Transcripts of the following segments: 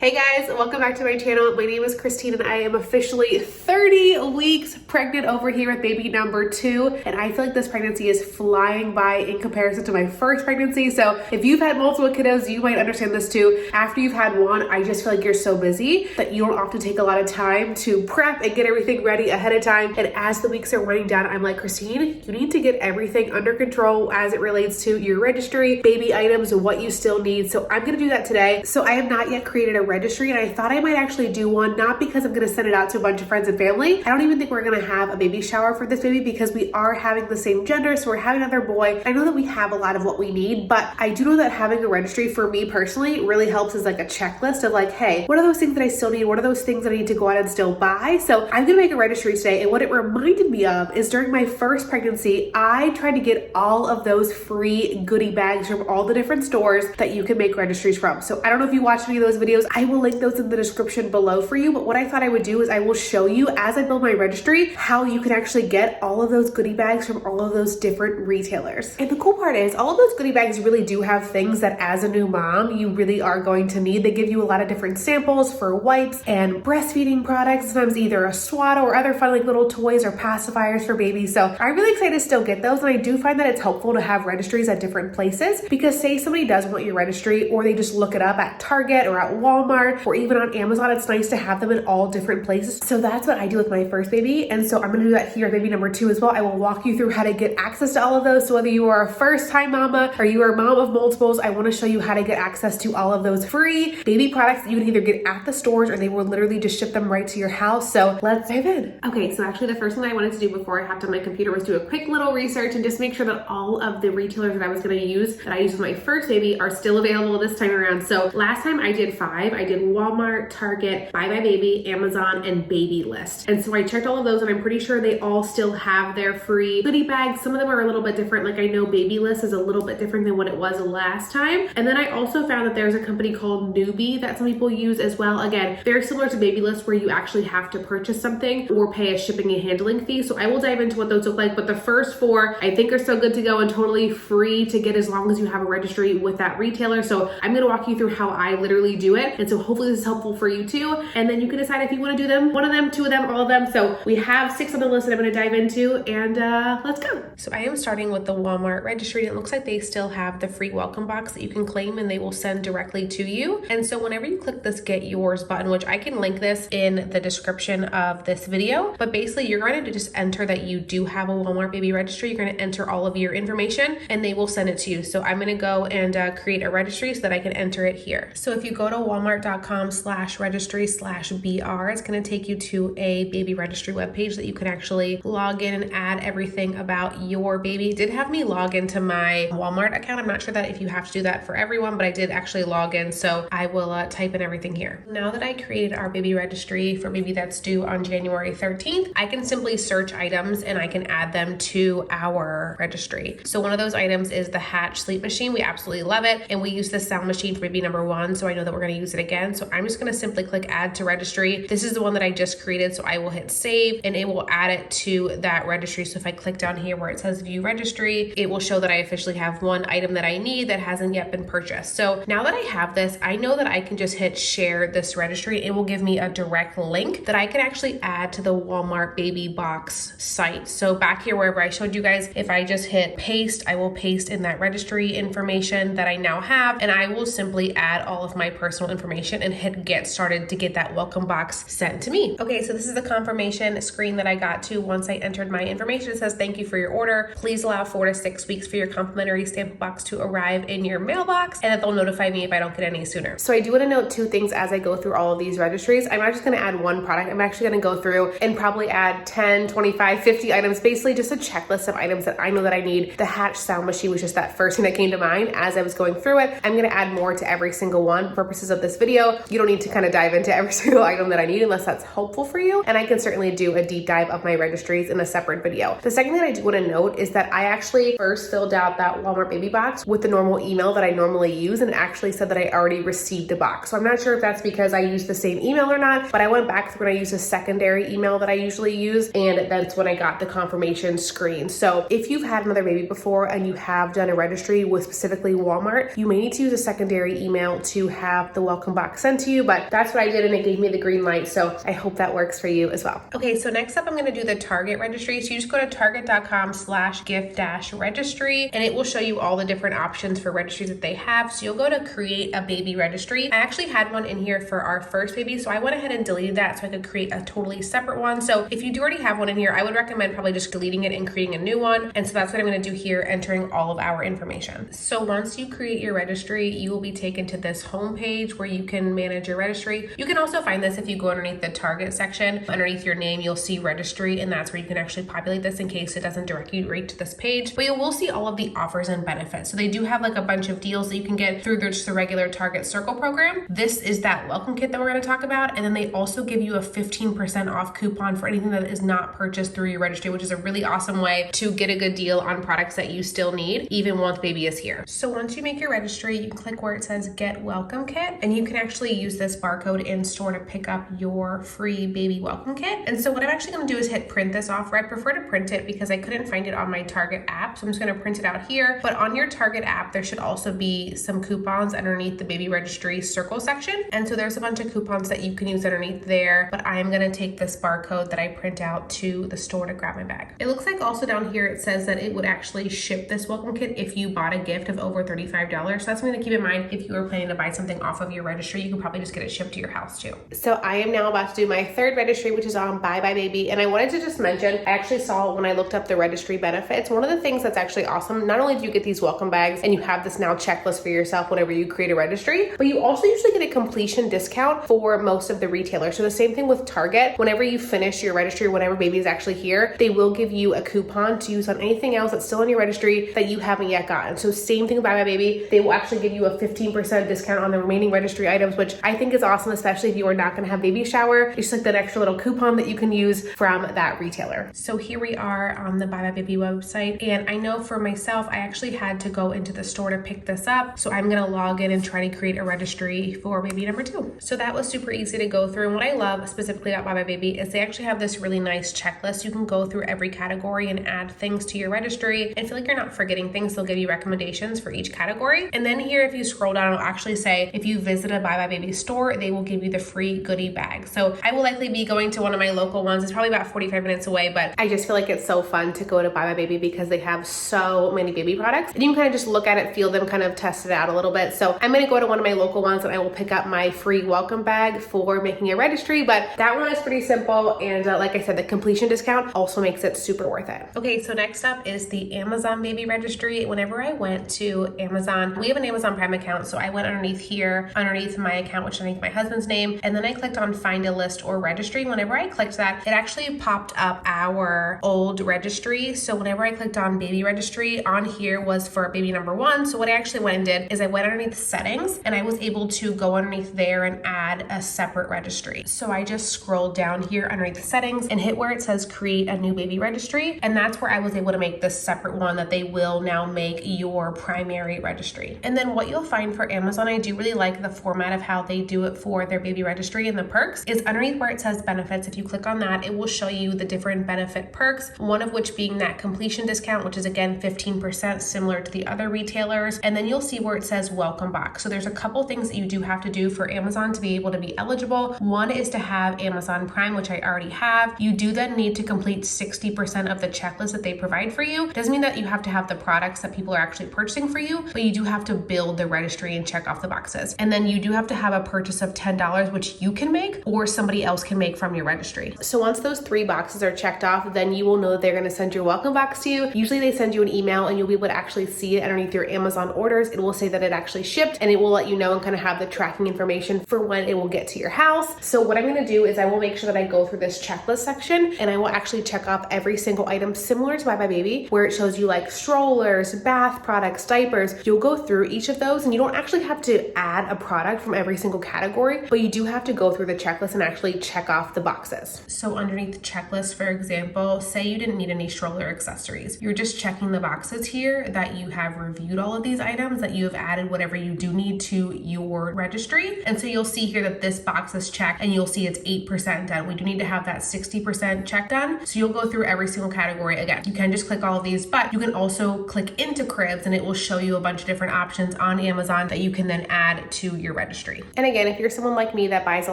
Hey guys, welcome back to my channel. My name is Christine and I am officially 30 weeks pregnant over here with baby number 2. And I feel like this pregnancy is flying by in comparison to my first pregnancy. So if you've had multiple kiddos, you might understand this too. After you've had one, I just feel like you're so busy that you don't often take a lot of time to prep and get everything ready ahead of time. And as the weeks are winding down, I'm like, Christine, you need to get everything under control as it relates to your registry, baby items, and what you still need. So I'm gonna do that today. So I have not yet created a registry, and I thought I might actually do one, not because I'm going to send it out to a bunch of friends and family. I don't even think we're going to have a baby shower for this baby because we are having the same gender, so we're having another boy. I know that we have a lot of what we need, but I do know that having a registry for me personally really helps as like a checklist of like, hey, what are those things that I still need? What are those things that I need to go out and still buy? So I'm going to make a registry today, and what it reminded me of is during my first pregnancy, I tried to get all of those free goodie bags from all the different stores that you can make registries from. So I don't know if you watched any of those videos. I will link those in the description below for you, but what I thought I would do is I will show you as I build my registry how you can actually get all of those goodie bags from all of those different retailers. And the cool part is all of those goodie bags really do have things that as a new mom you really are going to need. They give you a lot of different samples for wipes and breastfeeding products, sometimes either a swaddle or other fun like little toys or pacifiers for babies. So I'm really excited to still get those, and I do find that it's helpful to have registries at different places because say somebody does want your registry or they just look it up at Target or at Walmart or even on Amazon, it's nice to have them in all different places. So that's what I do with my first baby, and so I'm gonna do that here with baby number 2 as well. I will walk you through how to get access to all of those. So whether you are a first-time mama or you are a mom of multiples, I wanna show you how to get access to all of those free baby products that you can either get at the stores or they will literally just ship them right to your house. So let's dive in. Okay, so actually the first thing that I wanted to do before I hopped on my computer was do a quick little research and just make sure that all of the retailers that I was gonna use, that I used with my first baby, are still available this time around. So last time I did 5. I did Walmart, Target, BuyBuy Baby, Amazon, and Babylist. And so I checked all of those, and I'm pretty sure they all still have their free goodie bags. Some of them are a little bit different. Like I know Babylist is a little bit different than what it was last time. And then I also found that there's a company called Noobie that some people use as well. Again, very similar to Babylist where you actually have to purchase something or pay a shipping and handling fee. So I will dive into what those look like. But the first 4 I think are still good to go and totally free to get as long as you have a registry with that retailer. So I'm going to walk you through how I literally do it. And so hopefully this is helpful for you too. And then you can decide if you want to do them, 1 of them, 2 of them, all of them. So we have 6 on the list that I'm going to dive into, and let's go. So I am starting with the Walmart registry. It looks like they still have the free welcome box that you can claim and they will send directly to you. And so whenever you click this get yours button, which I can link this in the description of this video, but basically you're going to just enter that you do have a Walmart baby registry. You're going to enter all of your information and they will send it to you. So I'm going to go and create a registry so that I can enter it here. So if you go to walmart.com/registry/BR, it's going to take you to a baby registry webpage that you can actually log in and add everything about your baby. It did have me log into my Walmart account. I'm not sure that if you have to do that for everyone, but I did actually log in. So I will type in everything here. Now that I created our baby registry for baby that's due on January 13th, I can simply search items and I can add them to our registry. So one of those items is the Hatch sleep machine. We absolutely love it. And we use this sound machine for baby number 1. So I know that we're going to use it again. So I'm just going to simply click add to registry. This is the one that I just created. So I will hit save and it will add it to that registry. So if I click down here where it says view registry, it will show that I officially have 1 item that I need that hasn't yet been purchased. So now that I have this, I know that I can just hit share this registry. It will give me a direct link that I can actually add to the Walmart baby box site. So back here, wherever I showed you guys, if I just hit paste, I will paste in that registry information that I now have, and I will simply add all of my personal information and hit get started to get that welcome box sent to me. Okay, so this is the confirmation screen that I got to once I entered my information. It says, thank you for your order. Please allow 4 to 6 weeks for your complimentary sample box to arrive in your mailbox, and that they'll notify me if I don't get any sooner. So I do want to note 2 things as I go through all of these registries. I'm not just going to add 1 product. I'm actually going to go through and probably add 10, 25, 50 items, basically just a checklist of items that I know that I need. The Hatch sound machine was just that first thing that came to mind as I was going through it. I'm going to add more to every single one. For purposes of this video, you don't need to kind of dive into every single item that I need unless that's helpful for you. And I can certainly do a deep dive of my registries in a separate video. The second thing I do want to note is that I actually first filled out that Walmart baby box with the normal email that I normally use, and it actually said that I already received a box. So I'm not sure if that's because I used the same email or not, but I went back through and I used a secondary email that I usually use, and that's when I got the confirmation screen. So if you've had another baby before and you have done a registry with specifically Walmart, you may need to use a secondary email to have the welcome welcome box sent to you, but that's what I did and it gave me the green light. So I hope that works for you as well. Okay, so next up I'm gonna do the Target registry. So you just go to target.com/gift-registry and it will show you all the different options for registries that they have. So you'll go to create a baby registry. I actually had one in here for our first baby, so I went ahead and deleted that so I could create a totally separate one. So if you do already have one in here, I would recommend probably just deleting it and creating a new one. And so that's what I'm going to do here, entering all of our information. So once you create your registry, you will be taken to this home page where you can manage your registry. You can also find this if you go underneath the Target section. Underneath your name, you'll see registry, and that's where you can actually populate this in case it doesn't direct you right to this page. But you will see all of the offers and benefits. So they do have like a bunch of deals that you can get through just the regular Target Circle program. This is that welcome kit that we're going to talk about. And then they also give you a 15% off coupon for anything that is not purchased through your registry, which is a really awesome way to get a good deal on products that you still need, even once baby is here. So once you make your registry, you can click where it says get welcome kit, and you can actually use this barcode in store to pick up your free baby welcome kit. And so what I'm actually going to do is hit print this off, or I prefer to print it because I couldn't find it on my Target app. So I'm just going to print it out here. But on your Target app, there should also be some coupons underneath the baby registry circle section. And so there's a bunch of coupons that you can use underneath there, but I'm going to take this barcode that I print out to the store to grab my bag. It looks like also down here it says that it would actually ship this welcome kit if you bought a gift of over $35. So that's something to keep in mind. If you were planning to buy something off of your registry, you can probably just get it shipped to your house too. So I am now about to do my third registry, which is on BuyBuy Baby. And I wanted to just mention, I actually saw when I looked up the registry benefits, one of the things that's actually awesome, not only do you get these welcome bags and you have this now checklist for yourself whenever you create a registry, but you also usually get a completion discount for most of the retailers. So the same thing with Target, whenever you finish your registry, whenever baby is actually here, they will give you a coupon to use on anything else that's still on your registry that you haven't yet gotten. So same thing with BuyBuy Baby, they will actually give you a 15% discount on the remaining registry items, which I think is awesome, especially if you are not going to have baby shower. It's just like that extra little coupon that you can use from that retailer. So here we are on the BuyBuy Baby website, and I know for myself, I actually had to go into the store to pick this up. So I'm going to log in and try to create a registry for baby number 2. So that was super easy to go through. And what I love specifically about BuyBuy Baby is they actually have this really nice checklist. You can go through every category and add things to your registry and feel like you're not forgetting things. They'll give you recommendations for each category. And then here, if you scroll down, it'll actually say, if you visit a BuyBuy Baby store, they will give you the free goodie bag. So I will likely be going to one of my local ones. It's probably about 45 minutes away, but I just feel like it's so fun to go to BuyBuy Baby because they have so many baby products and you can kind of just look at it, feel them, kind of test it out a little bit. So I'm going to go to one of my local ones and I will pick up my free welcome bag for making a registry, but that one is pretty simple. And like I said, the completion discount also makes it super worth it. Okay, so next up is the Amazon baby registry. Whenever I went to Amazon, we have an Amazon Prime account. So I went underneath here, underneath my account, which is underneath my husband's name. And then I clicked on find a list or registry. Whenever I clicked that, it actually popped up our old registry. So whenever I clicked on baby registry, on here was for baby number 1. So what I actually went and did is I went underneath settings and I was able to go underneath there and add a separate registry. So I just scrolled down here underneath settings and hit where it says create a new baby registry. And that's where I was able to make this separate one that they will now make your primary registry. And then what you'll find for Amazon, I do really like the format of how they do it for their baby registry and the perks, is underneath where it says benefits. If you click on that, it will show you the different benefit perks, one of which being that completion discount, which is again 15% similar to the other retailers. And then you'll see where it says welcome box. So there's a couple things that you do have to do for Amazon to be able to be eligible. One is to have Amazon Prime, which I already have. You do then need to complete 60% of the checklist that they provide for you. Doesn't mean that you have to have the products that people are actually purchasing for you, but you do have to build the registry and check off the boxes. And then you do have to have a purchase of $10, which you can make or somebody else can make from your registry. So once those 3 boxes are checked off, then you will know that they're going to send your welcome box to you. Usually they send you an email and you'll be able to actually see it underneath your Amazon orders. It will say that it actually shipped and it will let you know and kind of have the tracking information for when it will get to your house. So what I'm going to do is I will make sure that I go through this checklist section and I will actually check off every single item similar to BuyBuy Baby, where it shows you like strollers, bath products, diapers. You'll go through each of those and you don't actually have to add a product from every single category, but you do have to go through the checklist and actually check off the boxes. So underneath the checklist, for example, say you didn't need any stroller accessories. You're just checking the boxes here that you have reviewed all of these items, that you have added whatever you do need to your registry. And so you'll see here that this box is checked and you'll see it's 8% done. We do need to have that 60% check done. So you'll go through every single category again. You can just click all of these, but you can also click into cribs and it will show you a bunch of different options on Amazon that you can then add to your registry. And again, if you're someone like me that buys a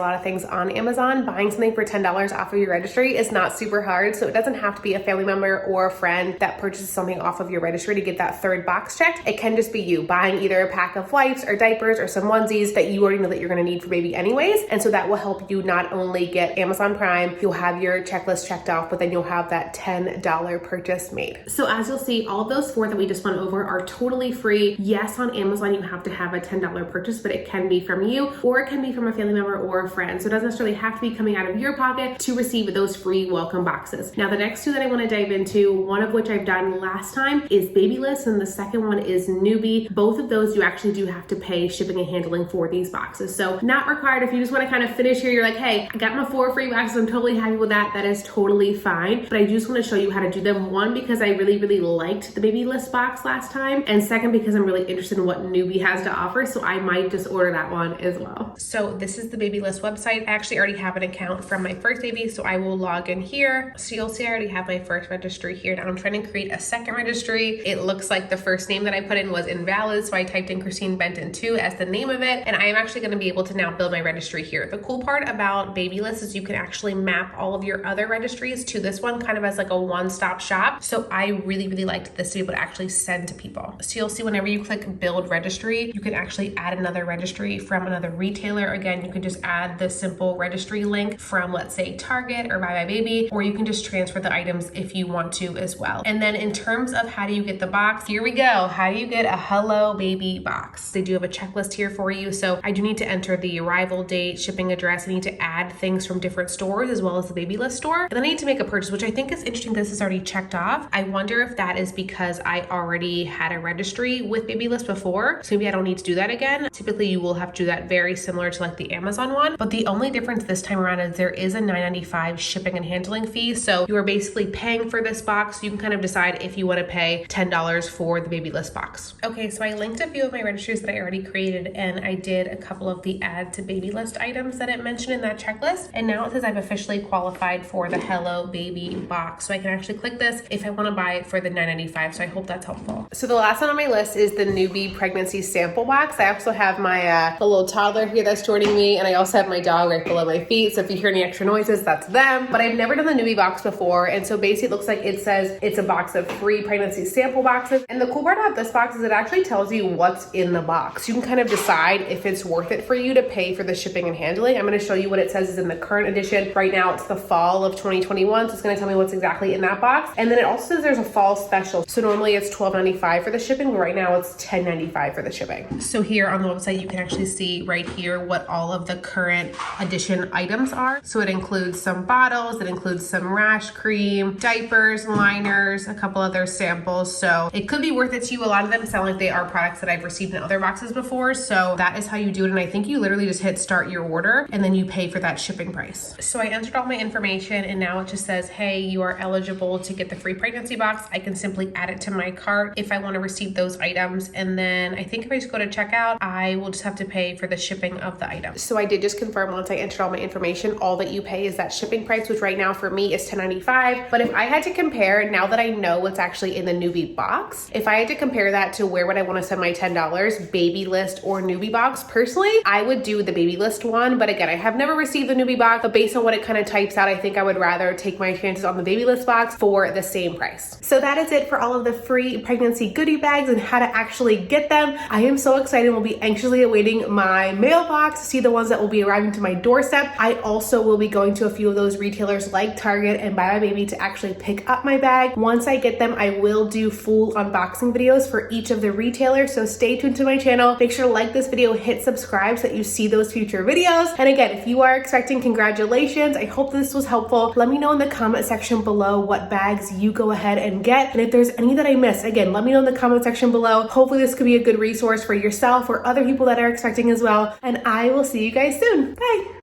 lot of things on Amazon, buying something for $10 off of your registry is not super hard. So it doesn't have to be a family member or a friend that purchases something off of your registry to get that third box checked. It can just be you buying either a pack of wipes or diapers or some onesies that you already know that you're gonna need for baby anyways. And so that will help you not only get Amazon Prime, you'll have your checklist checked off, but then you'll have that $10 purchase made. So as you'll see, all of those 4 that we just went over are totally free. Yes, on Amazon, you have to have a $10 purchase, but it can be from you or it can be from a family member or a friend. So it doesn't necessarily have to be coming out of your pocket to receive those free welcome boxes. Now, the next 2 that I want to dive into, one of which I've done last time is Babylist, and the second one is Noobie. Both of those you actually do have to pay shipping and handling for these boxes. So not required. If you just want to kind of finish here, you're like, hey, I got my 4 free boxes, I'm totally happy with that. That is totally fine. But I just want to show you how to do them. One, because I really liked the Babylist box last time. And second, because I'm really interested in what Noobie has to offer. So I might just order that one as well. So this is the Babylist website. I actually already have an account from my first baby, so I will log in here. So you'll see I already have my first registry here. Now I'm trying to create a second registry. It looks like the first name that I put in was invalid, so I typed in Christine Benton 2 as the name of it, and I am actually going to be able to now build my registry here. The cool part about Babylist is you can actually map all of your other registries to this one, kind of as like a one-stop shop. So I really liked this to be able to actually send to people. So you'll see whenever you click build registry, you can actually add another registry from another retailer. Again, you can just add the simple registry link from, let's say, Target or BuyBuy Baby, or you can just transfer the items if you want to as well. And then in terms of how do you get the box, here we go. How do you get a Hello Baby box? They do have a checklist here for you. So I do need to enter the arrival date, shipping address. I need to add things from different stores as well as the Babylist store. And then I need to make a purchase, which I think is interesting. This is already checked off. I wonder if that is because I already had a registry with Babylist before. So maybe I don't need to do that again. Typically you will have to do that very similar to like the Amazon one. But the only difference this time around is there is a $9.95 shipping and handling fee. So you are basically paying for this box. You can kind of decide if you want to pay $10 for the Babylist box. Okay, so I linked a few of my registries that I already created, and I did a couple of the add to Babylist items that it mentioned in that checklist. And now it says I've officially qualified for the Hello Baby box. So I can actually click this if I want to buy it for the $9.95. So I hope that's helpful. So the last one on my list is the Noobie pregnancy sample box. I also have my the little toddler here that's joining me, and I also have my dog right below my feet. So if you hear any extra noises, that's them. But I've never done the Noobie box before, and so basically it looks like it says it's a box of free pregnancy sample boxes. And the cool part about this box is it actually tells you what's in the box. You can kind of decide if it's worth it for you to pay for the shipping and handling. I'm going to show you what it says is in the current edition. Right now it's the fall of 2021, so it's going to tell me what's exactly in that box. And then it also says there's a fall special. So normally it's $12.95 for the shipping, but right now it's $10.95 for the shipping. So here on the website, you can actually see right here what all of the current edition items are. So it includes some bottles, it includes some rash cream, diapers, liners, a couple other samples. So it could be worth it to you. A lot of them sound like they are products that I've received in other boxes before. So that is how you do it. And I think you literally just hit start your order and then you pay for that shipping price. So I entered all my information and now it just says, hey, you are eligible to get the free pregnancy box. I can simply add it to my cart if I want to receive those items. And then I think if I just go to checkout, I will just have to pay for the shipping of the item. So I did just confirm once I entered all my information, all that you pay is that shipping price, which right now for me is $10.95. But if I had to compare, now that I know what's actually in the Noobie box, if I had to compare that to where would I want to spend my $10, Babylist or Noobie box, personally, I would do the Babylist one. But again, I have never received the Noobie box, but based on what it kind of types out, I think I would rather take my chances on the Babylist box for the same price. So that is it for all of the free pregnancy goodie bags and how to actually get them. I am so excited. We'll be anxiously awaiting my mailbox to see the ones that will be arriving to my doorstep. I also will be going to a few of those retailers like Target and BuyBuy Baby to actually pick up my bag. Once I get them, I will do full unboxing videos for each of the retailers. So stay tuned to my channel. Make sure to like this video, hit subscribe so that you see those future videos. And again, if you are expecting, congratulations. I hope this was helpful. Let me know in the comment section below what bags you go ahead and get. And if there's any that I missed, again, let me know in the comment section below. Hopefully this could be a good resource for yourself or other people that are expecting as well. And I will see you guys soon. Bye.